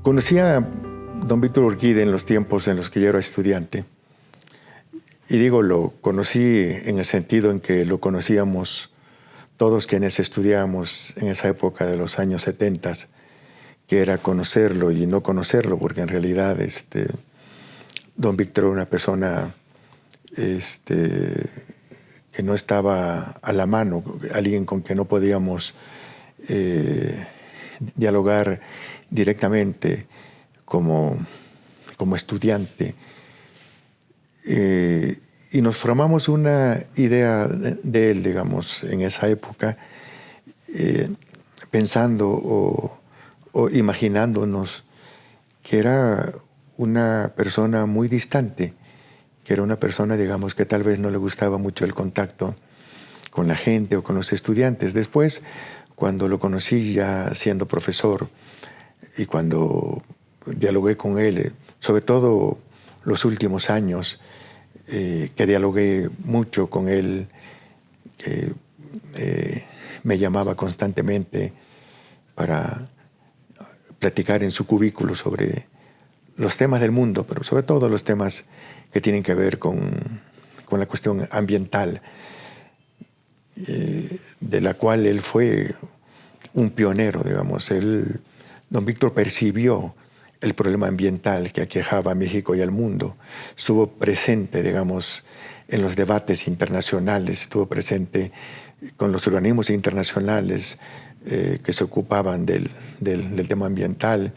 Conocí a don Víctor Urquide en los tiempos en los que yo era estudiante. Y digo, lo conocí en el sentido en que lo conocíamos todos quienes estudiábamos en esa época de los años 70, que era conocerlo y no conocerlo, porque en realidad don Víctor era una persona que no estaba a la mano, alguien con quien no podíamos dialogar directamente como estudiante. Y nos formamos una idea de él, digamos, en esa época, pensando o imaginándonos que era una persona muy distante, que era una persona, digamos, que tal vez no le gustaba mucho el contacto con la gente o con los estudiantes. Después, cuando lo conocí ya siendo profesor y cuando dialogué con él, sobre todo los últimos años, que dialogué mucho con él, que me llamaba constantemente para platicar en su cubículo sobre los temas del mundo, pero sobre todo los temas que tienen que ver con la cuestión ambiental, de la cual él fue un pionero, digamos. Don Víctor percibió el problema ambiental que aquejaba a México y al mundo. Estuvo presente, digamos, en los debates internacionales, estuvo presente con los organismos internacionales que se ocupaban del tema ambiental.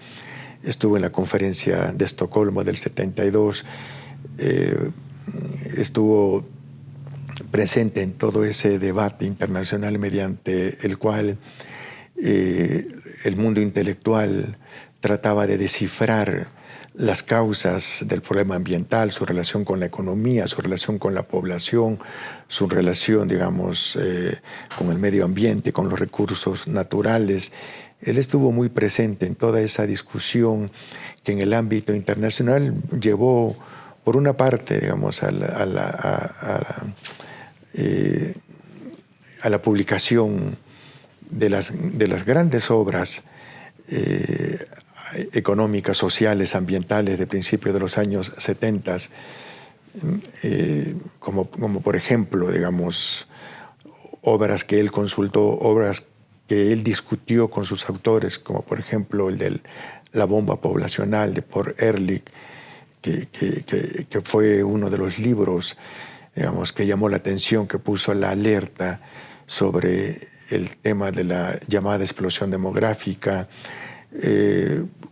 Estuvo en la conferencia de Estocolmo del 72, estuvo presente en todo ese debate internacional mediante el cual el mundo intelectual trataba de descifrar las causas del problema ambiental, su relación con la economía, su relación con la población, su relación, digamos, con el medio ambiente, con los recursos naturales. Él estuvo muy presente en toda esa discusión que en el ámbito internacional llevó, por una parte, digamos, a la publicación de las grandes obras económicas, sociales, ambientales de principios de los años 70, como por ejemplo, digamos, obras que él consultó, obras que él discutió con sus autores, como por ejemplo el de La bomba poblacional de Paul Ehrlich, que fue uno de los libros, digamos, que llamó la atención, que puso la alerta sobre el tema de la llamada explosión demográfica,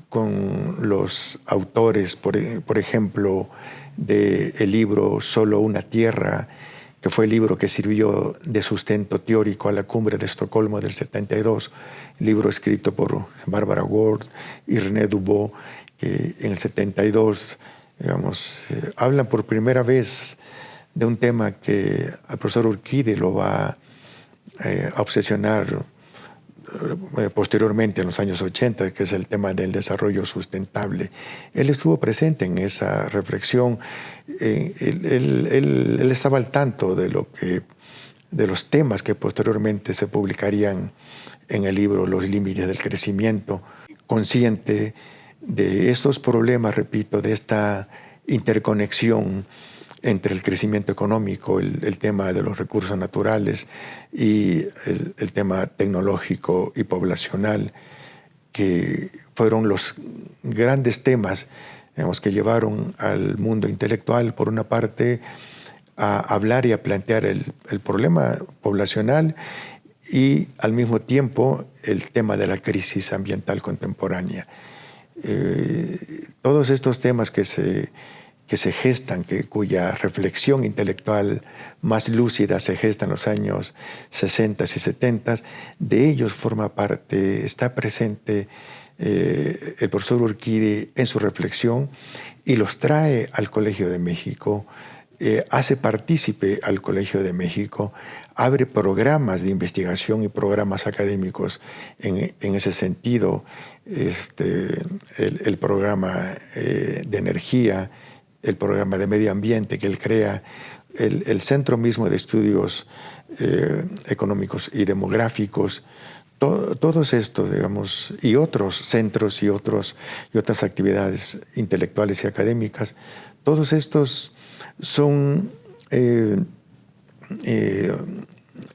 con los autores, por ejemplo, del libro Solo una tierra, que fue el libro que sirvió de sustento teórico a la cumbre de Estocolmo del 72, libro escrito por Barbara Ward y René Dubos, que en el 72, digamos, hablan por primera vez de un tema que al profesor Urquide lo va a obsesionar posteriormente en los años 80, que es el tema del desarrollo sustentable. Él estuvo presente en esa reflexión. Él estaba al tanto de los temas que posteriormente se publicarían en el libro Los límites del crecimiento, consciente de estos problemas, repito, de esta interconexión entre el crecimiento económico, el tema de los recursos naturales y el tema tecnológico y poblacional, que fueron los grandes temas, digamos, que llevaron al mundo intelectual, por una parte, a hablar y a plantear el problema poblacional y al mismo tiempo el tema de la crisis ambiental contemporánea. Todos estos temas que se gestan, cuya reflexión intelectual más lúcida se gesta en los años 60 y 70, de ellos forma parte, está presente el profesor Urquide en su reflexión y los trae al Colegio de México, hace partícipe al Colegio de México, abre programas de investigación y programas académicos en ese sentido, el programa de energía, el programa de medio ambiente que él crea, el Centro mismo de Estudios Económicos y Demográficos, todos estos, digamos, y otros centros y otras actividades intelectuales y académicas, todos estos son,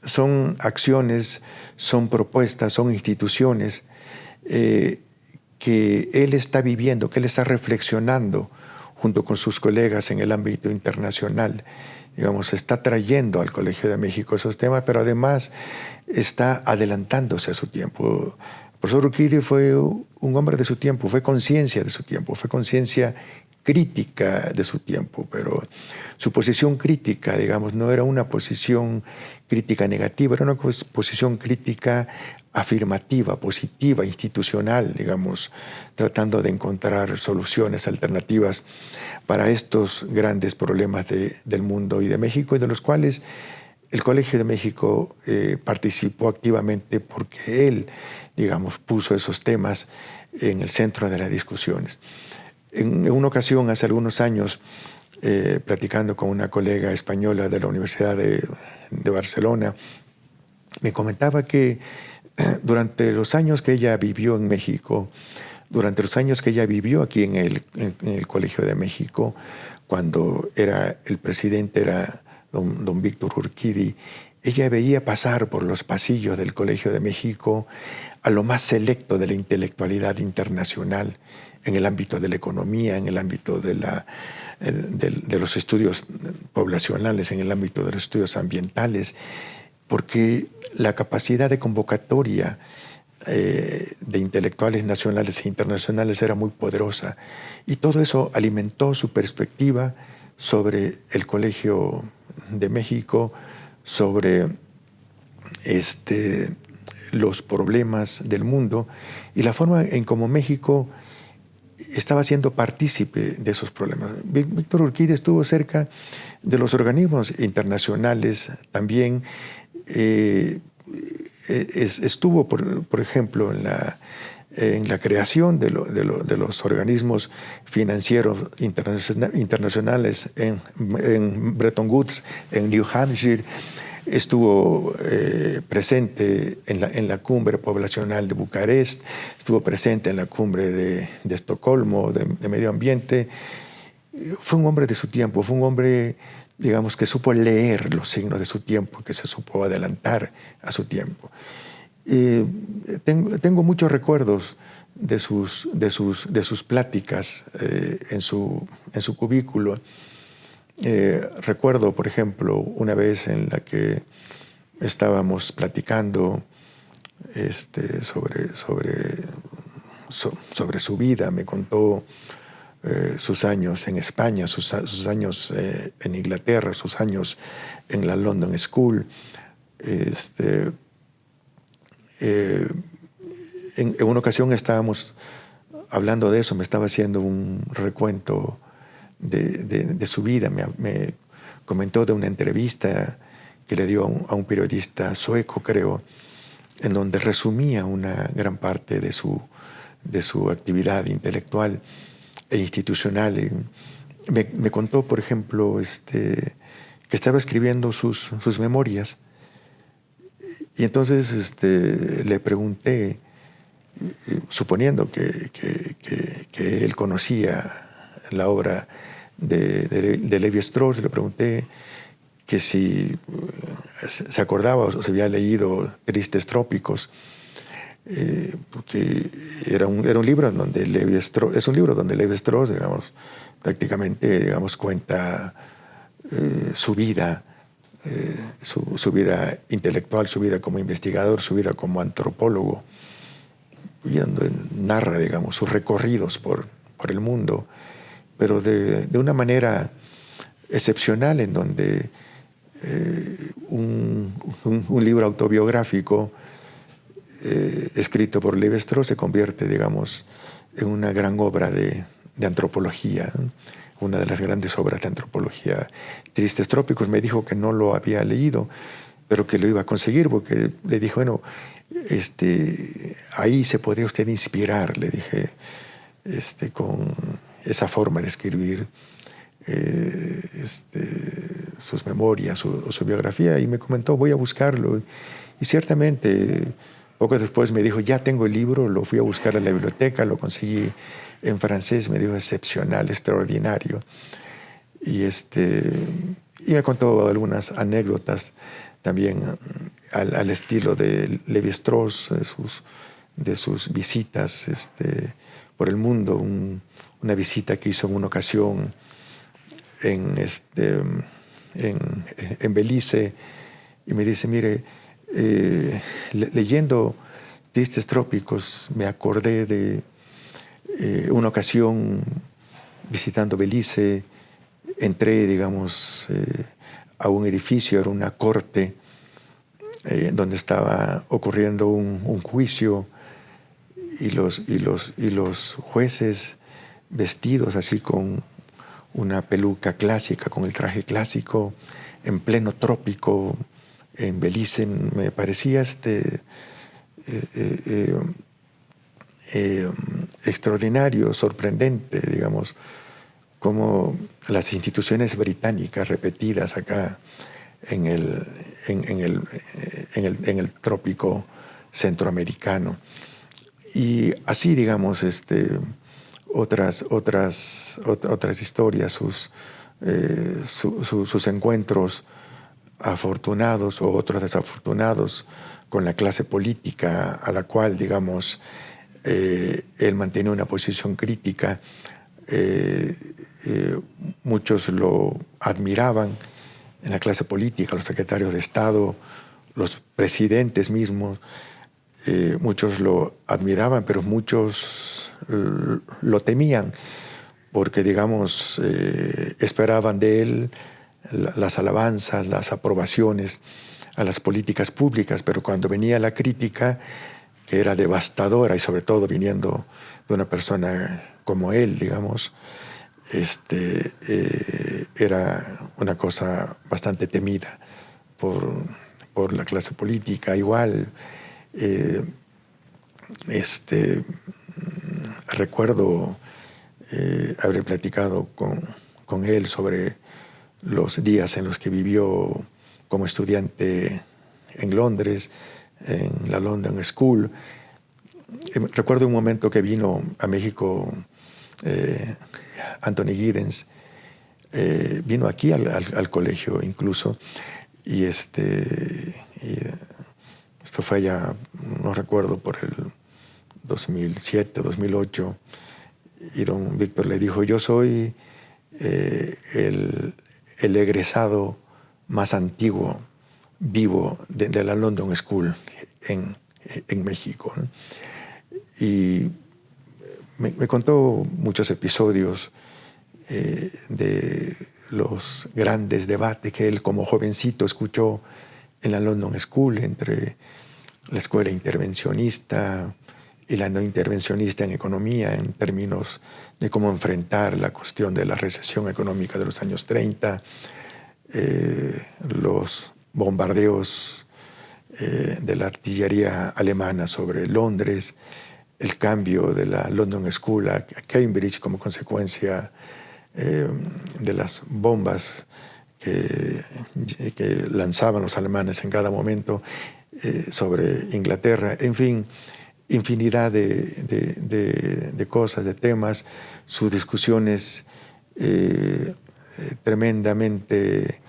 son acciones, son propuestas, son instituciones que él está viviendo, que él está reflexionando junto con sus colegas en el ámbito internacional. Digamos, está trayendo al Colegio de México esos temas, pero además está adelantándose a su tiempo. El profesor Urquidi fue un hombre de su tiempo, fue conciencia de su tiempo, fue conciencia crítica de su tiempo, pero su posición crítica, digamos, no era una posición crítica negativa, era una posición crítica afirmativa, positiva, institucional, digamos, tratando de encontrar soluciones alternativas para estos grandes problemas del mundo y de México, y de los cuales el Colegio de México participó activamente porque él, digamos, puso esos temas en el centro de las discusiones. En una ocasión, hace algunos años, platicando con una colega española de la Universidad de Barcelona, me comentaba que durante los años que ella vivió en México, durante los años que ella vivió aquí en el Colegio de México, cuando el presidente era don Víctor Urquidi, ella veía pasar por los pasillos del Colegio de México a lo más selecto de la intelectualidad internacional en el ámbito de la economía, en el ámbito de los estudios poblacionales, en el ámbito de los estudios ambientales, porque la capacidad de convocatoria de intelectuales nacionales e internacionales era muy poderosa, y todo eso alimentó su perspectiva sobre el Colegio de México, sobre los problemas del mundo y la forma en cómo México estaba siendo partícipe de esos problemas. Víctor Urquidi estuvo cerca de los organismos internacionales también. Estuvo, por ejemplo, en la creación de los organismos financieros internacionales en Bretton Woods, en New Hampshire. Estuvo presente en la cumbre poblacional de Bucarest, estuvo presente en la cumbre de Estocolmo, de medio ambiente. Fue un hombre de su tiempo, fue un hombre, digamos, que supo leer los signos de su tiempo, que se supo adelantar a su tiempo. Tengo muchos recuerdos de sus pláticas en su cubículo. Recuerdo, por ejemplo, una vez en la que estábamos platicando sobre su vida. Me contó sus años en España, sus años en Inglaterra, sus años en la London School. En una ocasión estábamos hablando de eso, me estaba haciendo un recuento de su vida. Me comentó de una entrevista que le dio a un periodista sueco, creo, en donde resumía una gran parte de su actividad intelectual e institucional. Y me contó, por ejemplo, que estaba escribiendo sus memorias, y entonces le pregunté, suponiendo que él conocía la obra de Levi-Strauss, le pregunté que si se acordaba o se había leído Tristes Trópicos, porque era un libro en donde Levi-Strauss, digamos, prácticamente, digamos, cuenta su vida, su vida intelectual, su vida como investigador, su vida como antropólogo, y donde narra, digamos, sus recorridos por el mundo, pero de una manera excepcional, en donde un libro autobiográfico escrito por Levi-Strauss se convierte, digamos, en una gran obra de antropología, una de las grandes obras de antropología. Tristes Trópicos, me dijo que no lo había leído, pero que lo iba a conseguir, porque le dije, bueno, ahí se podría usted inspirar, le dije, con esa forma de escribir sus memorias, su biografía, y me comentó, voy a buscarlo. Y ciertamente Poco después me dijo, ya tengo el libro, lo fui a buscar a la biblioteca, lo conseguí en francés, me dijo, excepcional, extraordinario. Y, y me contó algunas anécdotas también al estilo de Lévi-Strauss, de sus visitas por el mundo. Una visita que hizo en una ocasión en, en Belice, y me dice, mire, leyendo Tristes Trópicos me acordé de una ocasión visitando Belice. Entré, digamos, a un edificio, era una corte donde estaba ocurriendo un juicio, y los jueces vestidos así con una peluca clásica, con el traje clásico, en pleno trópico, en Belice. Me parecía extraordinario, sorprendente, digamos, como las instituciones británicas repetidas acá en el trópico centroamericano. Y así, digamos, otras historias, sus encuentros afortunados o otros desafortunados con la clase política a la cual, digamos, él mantenía una posición crítica. Muchos lo admiraban en la clase política, los secretarios de Estado, los presidentes mismos. Muchos lo admiraban, pero muchos lo temían, porque, digamos, esperaban de él las alabanzas, las aprobaciones a las políticas públicas, pero cuando venía la crítica, que era devastadora, y sobre todo viniendo de una persona como él, digamos, era una cosa bastante temida por la clase política. Igual, recuerdo haber platicado con él sobre los días en los que vivió como estudiante en Londres, en la London School. Recuerdo un momento que vino a México Anthony Giddens, vino aquí al colegio incluso, y esto fue allá, no recuerdo, por el 2007, 2008, y don Víctor le dijo, yo soy el egresado más antiguo vivo de la London School en México, ¿no? Y me contó muchos episodios de los grandes debates que él como jovencito escuchó en la London School entre la escuela intervencionista y la no intervencionista en economía, en términos de cómo enfrentar la cuestión de la recesión económica de los años 30, los bombardeos de la artillería alemana sobre Londres, el cambio de la London School a Cambridge como consecuencia de las bombas que lanzaban los alemanes en cada momento sobre Inglaterra. En fin, infinidad de cosas, de temas, sus discusiones tremendamente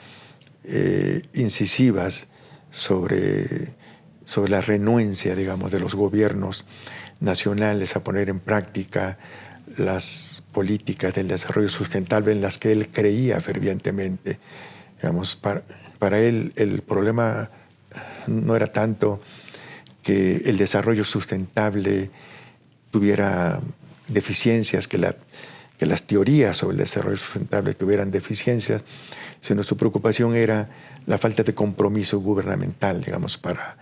incisivas sobre la renuencia, digamos, de los gobiernos nacionales a poner en práctica las políticas del desarrollo sustentable en las que él creía fervientemente. Digamos, para él el problema no era tanto que el desarrollo sustentable tuviera deficiencias, que las teorías sobre el desarrollo sustentable tuvieran deficiencias, sino su preocupación era la falta de compromiso gubernamental, digamos, para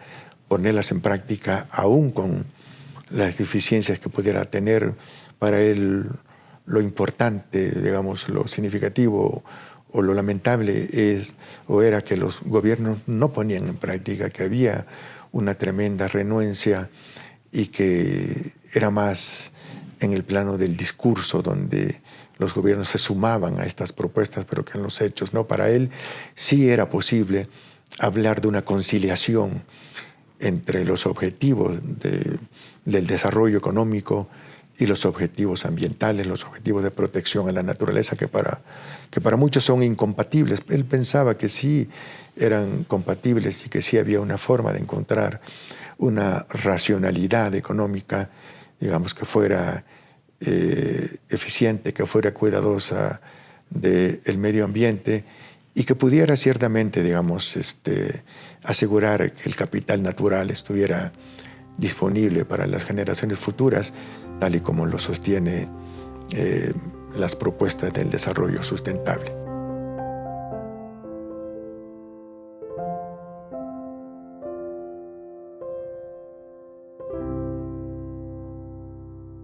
ponerlas en práctica, aún con las deficiencias que pudiera tener. Para él lo importante, digamos, lo significativo o lo lamentable era que los gobiernos no ponían en práctica, que había una tremenda renuencia y que era más en el plano del discurso donde los gobiernos se sumaban a estas propuestas, pero que en los hechos no. Para él sí era posible hablar de una conciliación entre los objetivos del desarrollo económico y los objetivos ambientales, los objetivos de protección a la naturaleza, que para muchos son incompatibles. Él pensaba que sí eran compatibles y que sí había una forma de encontrar una racionalidad económica, digamos, que fuera eficiente, que fuera cuidadosa del medio ambiente y que pudiera ciertamente, digamos, asegurar que el capital natural estuviera disponible para las generaciones futuras, tal y como lo sostiene las propuestas del desarrollo sustentable.